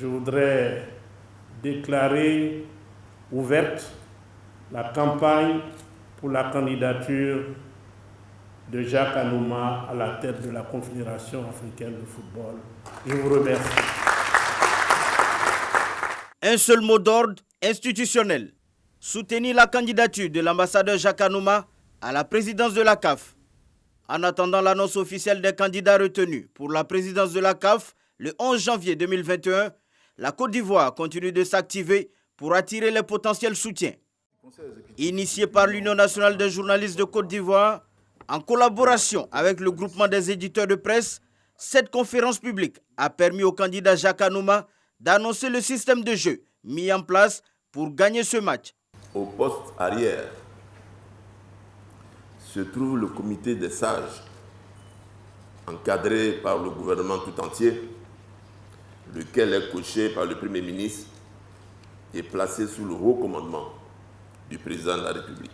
je voudrais déclarer ouverte la campagne pour la candidature de Jacques Anouma à la tête de la Confédération africaine de football. Je vous remercie. Un seul mot d'ordre institutionnel. Soutenir la candidature de l'ambassadeur Jacques Anouma à la présidence de la CAF. En attendant l'annonce officielle des candidats retenus pour la présidence de la CAF le 11 janvier 2021, la Côte d'Ivoire continue de s'activer pour attirer les potentiels soutiens. Initié par l'Union nationale des journalistes de Côte d'Ivoire, en collaboration avec le groupement des éditeurs de presse, cette conférence publique a permis au candidat Jacques Anouma d'annoncer le système de jeu mis en place pour gagner ce match. Au poste arrière se trouve le comité des sages, encadré par le gouvernement tout entier, lequel est coaché par le Premier ministre et placé sous le haut commandement du président de la République.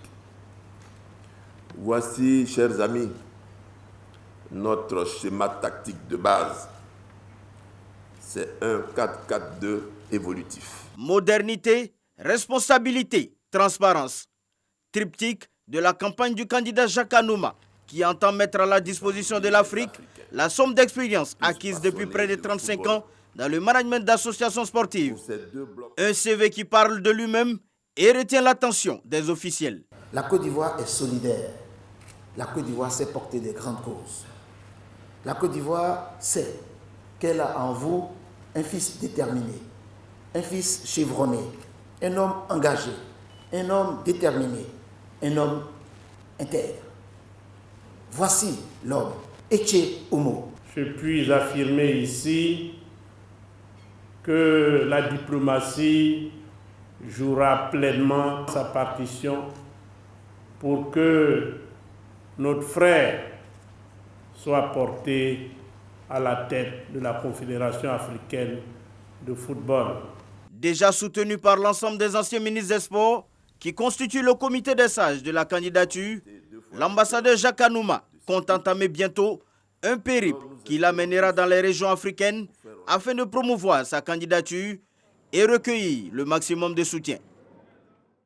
Voici, chers amis, notre schéma tactique de base. C'est un 4-4-2 évolutif. Modernité, responsabilité, transparence. Triptyque de la campagne du candidat Jacques Anouma, qui entend mettre à la disposition de l'Afrique la somme d'expérience acquise depuis près de 35 ans dans le management d'associations sportives. Un CV qui parle de lui-même et retient l'attention des officiels. La Côte d'Ivoire est solidaire. La Côte d'Ivoire sait porter des grandes causes. La Côte d'Ivoire sait qu'elle a en vous un fils déterminé, un fils chevronné, un homme engagé, un homme déterminé, un homme intègre. Voici l'homme, Etche Omo. Je puis affirmer ici que la diplomatie jouera pleinement sa partition pour que notre frère soit porté à la tête de la Confédération africaine de football. Déjà soutenu par l'ensemble des anciens ministres des Sports qui constituent le comité des sages de la candidature, l'ambassadeur Jacques Anouma compte entamer bientôt un périple qui l'amènera dans les régions africaines afin de promouvoir sa candidature et recueillir le maximum de soutien.